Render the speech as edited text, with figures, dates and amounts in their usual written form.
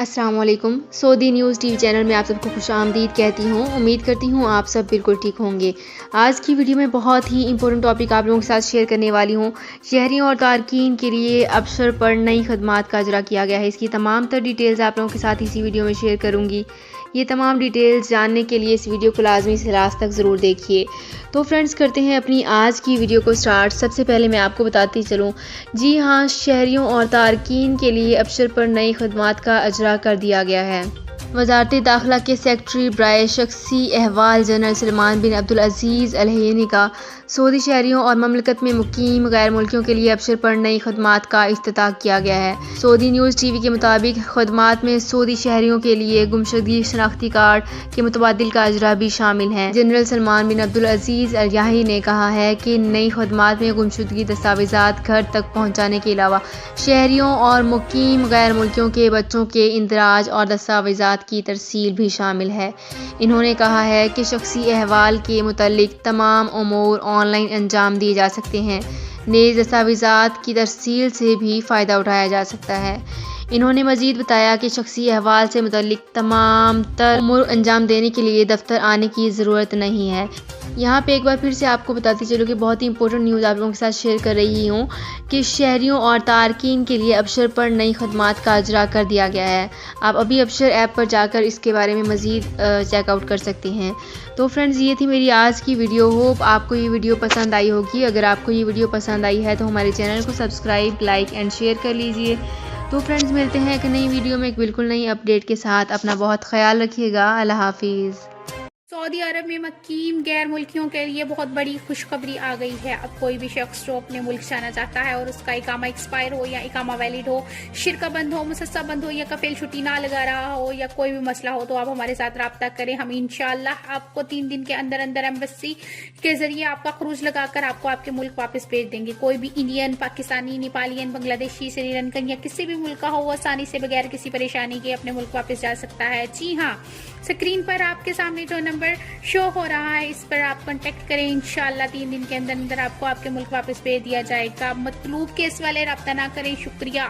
السلام علیکم۔ سعودی news T V channel میں آپ سب کو خوش آمدید کہتی ہوں۔ امید کرتی ہوں آپ سب بالکل ٹھیک ہوں گے۔ آج کی ویڈیو میں بہت ہی امپورٹنٹ ٹاپک آپ لوگوں کے ساتھ شیئر کرنے والی ہوں۔ شہریوں اور تارکین کے لیے ابشر پر نئی خدمات کا اجرا کیا گیا ہے۔ اس کی تمام تر ڈیٹیلز آپ لوگوں کے ساتھ اسی ویڈیو میں شیئر کروں گی۔ یہ تمام ڈیٹیلز جاننے کے لیے اس ویڈیو کو لازمی سے لاسٹ تک ضرور دیکھیے۔ تو فرینڈز کرتے ہیں اپنی آج کی ویڈیو کو سٹارٹ۔ سب سے پہلے میں آپ کو بتاتی چلوں، جی ہاں، شہریوں اور تارکین کے لیے ابشر پر نئی خدمات کا اجرا کر دیا گیا ہے۔ وزارت داخلہ کے سیکرٹری برائے شخصی احوال جنرل سلمان بن عبدالعزیز النہیان کا سعودی شہریوں اور مملکت میں مقیم غیر ملکیوں کے لیے ابشر پر نئی خدمات کا افتتاح کیا گیا ہے۔ سعودی نیوز ٹی وی کے مطابق خدمات میں سعودی شہریوں کے لیے گمشدگی شناختی کارڈ کے متبادل کا اجرا بھی شامل ہے۔ جنرل سلمان بن عبدالعزیز النہیان نے کہا ہے کہ نئی خدمات میں گمشدگی دستاویزات گھر تک پہنچانے کے علاوہ شہریوں اور مقیم غیر ملکیوں کے بچوں کے اندراج اور دستاویزات کی ترسیل بھی شامل ہے۔ انہوں نے کہا ہے کہ شخصی احوال کے متعلق تمام امور آن لائن انجام دیے جا سکتے ہیں، نیز دستاویزات کی ترسیل سے بھی فائدہ اٹھایا جا سکتا ہے۔ انہوں نے مزید بتایا کہ شخصی احوال سے متعلق تمام تر امور انجام دینے کے لیے دفتر آنے کی ضرورت نہیں ہے۔ یہاں پہ ایک بار پھر سے آپ کو بتاتی چلوں کہ بہت ہی امپورٹنٹ نیوز آپ لوگوں کے ساتھ شیئر کر رہی ہوں کہ شہریوں اور تارکین کے لیے ابشر پر نئی خدمات کا اجرا کر دیا گیا ہے۔ آپ ابھی ابشر ایپ پر جا کر اس کے بارے میں مزید چیک آؤٹ کر سکتے ہیں۔ تو فرینڈز، یہ تھی میری آج کی ویڈیو۔ ہوپ آپ کو یہ ویڈیو پسند آئی ہوگی۔ اگر آپ کو یہ ویڈیو پسند آئی ہے تو ہمارے چینل کو سبسکرائب، لائک اینڈ شیئر کر لیجئے۔ تو فرینڈز، ملتے ہیں ایک نئی ویڈیو میں ایک بالکل نئی اپڈیٹ کے ساتھ۔ اپنا بہت خیال رکھیے گا۔ اللہ حافظ۔ سعودی عرب میں مقیم غیر ملکیوں کے لیے بہت بڑی خوشخبری آ گئی ہے۔ اب کوئی بھی شخص جو اپنے ملک جانا چاہتا ہے اور اس کا اقامہ ایکسپائر ہو یا اقامہ ویلڈ ہو، شرکہ بند ہو، مسسہ بند ہو یا کفیل چھٹی نہ لگا رہا ہو یا کوئی بھی مسئلہ ہو، تو آپ ہمارے ساتھ رابطہ کریں۔ ہم انشاءاللہ آپ کو 3 دن کے اندر اندر ایمبیسی کے ذریعے آپ کا خروج لگا کر آپ کو آپ کے ملک واپس بھیج دیں گے۔ کوئی بھی انڈین، پاکستانی، نیپالین، بنگلہ دیشی، سری لنکن یا کسی بھی ملک کا ہو، وہ آسانی سے بغیر کسی پریشانی کے اپنے ملک واپس جا سکتا ہے۔ جی ہاں، اسکرین پر آپ کے سامنے جو نمبر شو ہو رہا ہے، اس پر آپ کانٹیکٹ کریں۔ انشاءاللہ 3 دن کے اندر اندر آپ کو آپ کے ملک واپس بھیج دیا جائے گا۔ مطلوب کیس والے رابطہ نہ کریں۔ شکریہ۔